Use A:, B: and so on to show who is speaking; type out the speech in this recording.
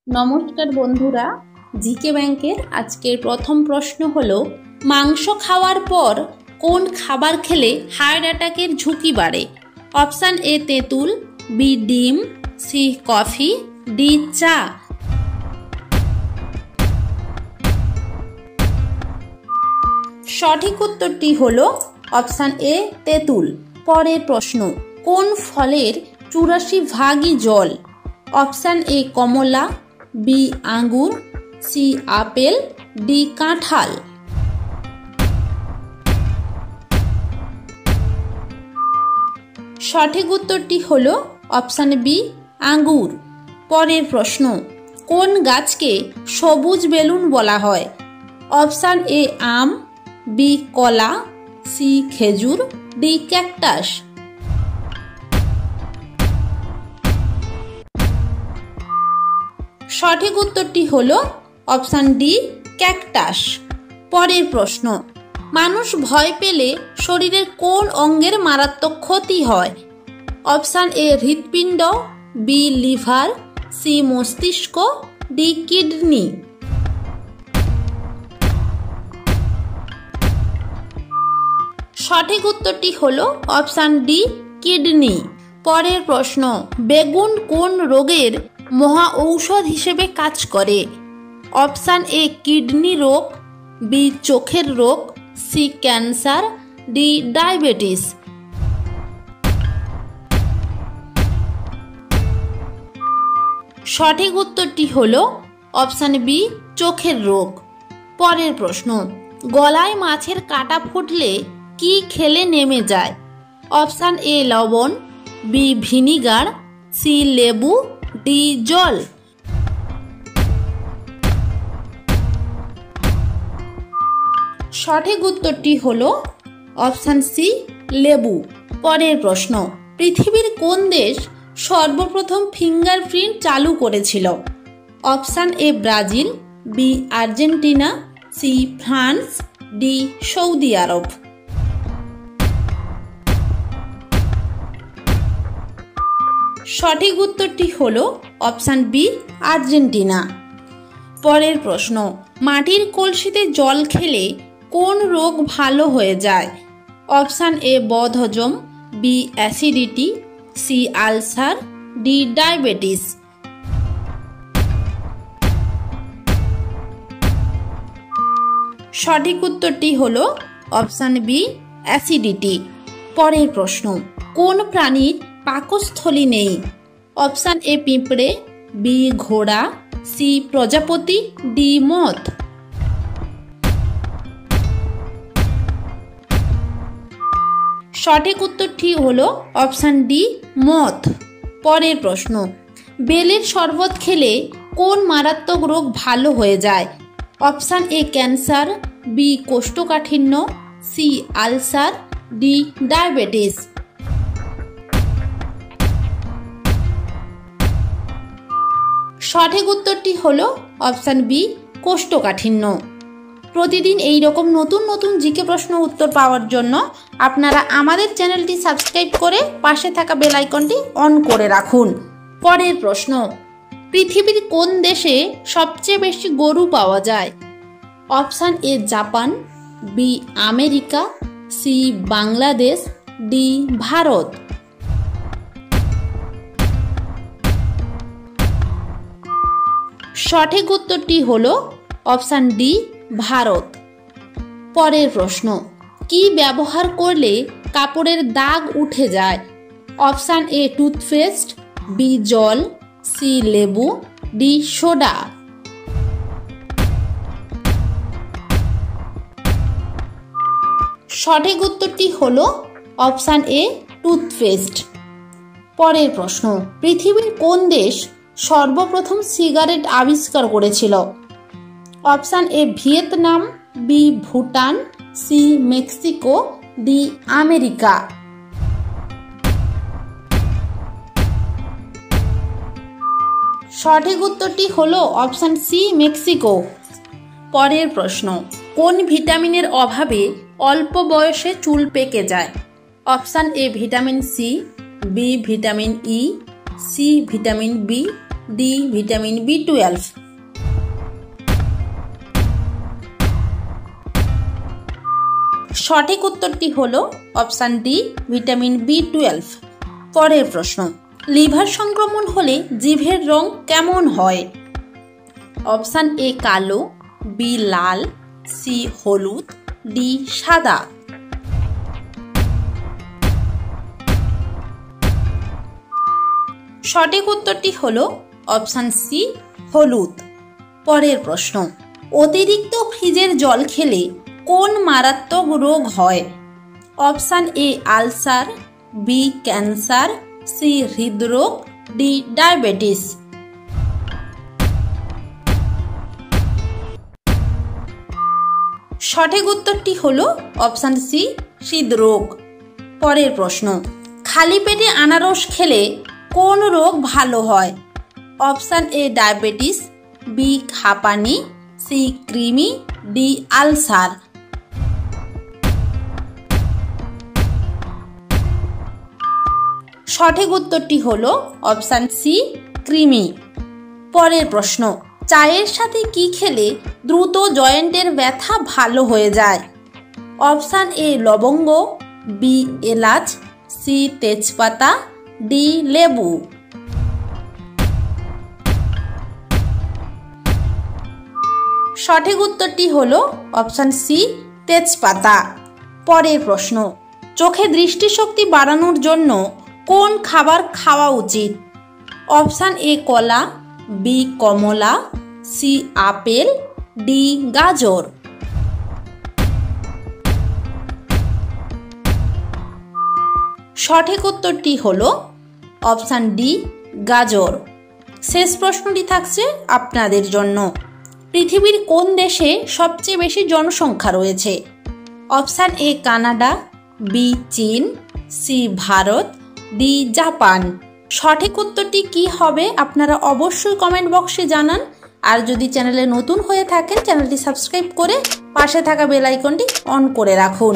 A: নমস্কার বন্ধুরা, জিকে ব্যাংকের আজকের প্রথম প্রশ্ন হলো মাংস খাওয়ার পর কোন খাবার খেলে হার্ট অ্যাটাকের ঝুঁকি বাড়ে? অপশান এ তেঁতুল, বি ডিম, সি কফি, ডি চা। সঠিক উত্তরটি হলো অপশান এ তেঁতুল। পরের প্রশ্ন, কোন ফলের 84% জল? অপশান এ কমলা, বি আঙ্গুর, সি আপেল, ডি কাঁঠাল। সঠিক উত্তরটি হলো অপশান বি আঙ্গুর। পরের প্রশ্ন, কোন গাছকে সবুজ বেলুন বলা হয়? অপশান এ আম, বি কলা, সি খেজুর, ডি ক্যাকটাস। সঠিক উত্তরটি হলো অপশান ডি ক্যাকটাস। পরের প্রশ্ন, মানুষ ভয় পেলে শরীরের কোন অঙ্গের মারাত্মক ক্ষতি হয়? অপশান এ হৃৎপিণ্ড, বি লিভার, সি মস্তিষ্ক, ডি কিডনি। সঠিক উত্তরটি হলো অপশান ডি কিডনি। পরের প্রশ্ন, বেগুন কোন রোগের মহা ঔষধ হিসেবে কাজ করে? অপশান এ কিডনি রোগ, বি চোখের রোগ, সি ক্যান্সার, ডি ডায়াবেটিস। সঠিক উত্তরটি হলো অপশান বি চোখের রোগ। পরের প্রশ্ন, গলায় মাছের কাঁটা ফুটলে কি খেলে নেমে যায়? অপশান এ লবণ, বি ভিনিগার, সি লেবু, ডি জল। সঠিক উত্তরটি হলো অপশান সি লেবু। পরের প্রশ্ন, পৃথিবীর কোন দেশ সর্বপ্রথম ফিঙ্গারপ্রিন্ট চালু করেছিল? Option A Brazil, B Argentina, C France, D সৌদি আরব। সঠিক উত্তরটি হলো অপশান বি আর্জেন্টিনা। পরের প্রশ্ন, মাটির কলসিতে জল খেলে কোন রোগ ভালো হয়ে যায়? অপশান এ বদহজম, B acidity, C ulcer, D diabetes. সঠিক উত্তরটি হলো অপশান বি অ্যাসিডিটি। পরের প্রশ্ন, কোন প্রাণীর পাকস্থলী নেই? অপশান এ পিঁপড়ে, বি ঘোড়া, সি প্রজাপতি, ডি মথ। সঠিক উত্তরটি হলো অপশান ডি মথ। পরের প্রশ্ন, বেলের শরবত খেলে কোন মারাত্মক রোগ ভালো হয়ে যায়? অপশান এ ক্যান্সার, বি কোষ্ঠকাঠিন্য, সি আলসার, ডি ডায়াবেটিস। সঠিক উত্তরটি হলো অপশান বি কোষ্ঠকাঠিন্য। প্রতিদিন এই রকম নতুন নতুন জিকে প্রশ্ন উত্তর পাওয়ার জন্য আপনারা আমাদের চ্যানেলটি সাবস্ক্রাইব করে পাশে থাকা বেল আইকনটি অন করে রাখুন। পরের প্রশ্ন, পৃথিবীর কোন দেশে সবচেয়ে বেশি গরু পাওয়া যায়? Option A Japan, B America, C Bangladesh, D Bharat. সঠিক উত্তরটি হলো অপশান ডি ভারত। পরের প্রশ্ন, কি ব্যবহার করলে কাপড়ের দাগ উঠে যায়? অপশান এ টুথপেস্ট, বি জল, সি লেবু, ডি সোডা। সঠিক উত্তরটি হলো অপশান এ টুথপেস্ট। পরের প্রশ্ন, পৃথিবীর কোন দেশ সর্বপ্রথম সিগারেট আবিষ্কার করেছিল? Option A Vietnam, B Bhutan, C Mexico, D America. সঠিক উত্তরটি হলো অপশান সি মেক্সিকো। পরের প্রশ্ন, কোন ভিটামিনের অভাবে অল্প বয়সে চুল পেকে যায়? Option A vitamin C, B vitamin E, C vitamin B, D vitamin B12। সঠিক উত্তরটি হলো অপশান ডি ভিটামিন B12। পরের প্রশ্ন, লিভার সংক্রমণ হলে জিভের রং কেমন হয়? অপশান এ কালো, বি লাল, সি হলুদ, ডি সাদা। সঠিক উত্তরটি হলো অপশান সি হলুদ। পরের প্রশ্ন, অতিরিক্ত ফ্রিজের জল খেলে কোন মারাত্মক রোগ হয়? Option A ulcer, B cancer, C হৃদরোগ, ডি ডায়াবেটিস। সঠিক উত্তরটি হলো অপশান সি হৃদরোগ। পরের প্রশ্ন, খালি পেটে আনারস খেলে কোন রোগ ভালো হয়? অপশান এ ডায়াবেটিস, বি হাঁপানি, সি কৃমি, ডি আলসার। সঠিক উত্তরটি হলো অপশান সি কৃমি। পরের প্রশ্ন, চায়ের সাথে কি খেলে দ্রুত জয়েন্টের ব্যথা ভালো হয়ে যায়? অপশান এ লবঙ্গ, বি এলাচ, সি তেজপাতা, ডি লেবু। সঠিক উত্তরটি হলো অপশান সি তেজপাতা। পরের প্রশ্ন, চোখে দৃষ্টিশক্তি বাড়ানোর জন্য কোন খাবার খাওয়া উচিত? অপশান এ কলা, বি কমলা, সি আপেল, ডি গাজর। সঠিক উত্তরটি হলো অপশান ডি গাজর। শেষ প্রশ্নটি থাকছে আপনাদের জন্য, পৃথিবীর কোন দেশে সবচেয়ে বেশি জনসংখ্যা রয়েছে? অপশান এ কানাডা, বি চীন, সি ভারত, ডি জাপান। সঠিক উত্তরটি কি হবে আপনারা অবশ্যই কমেন্ট বক্সে জানান। আর যদি চ্যানেলে নতুন হয়ে থাকেন চ্যানেলটি সাবস্ক্রাইব করে পাশে থাকা বেল আইকনটি অন করে রাখুন।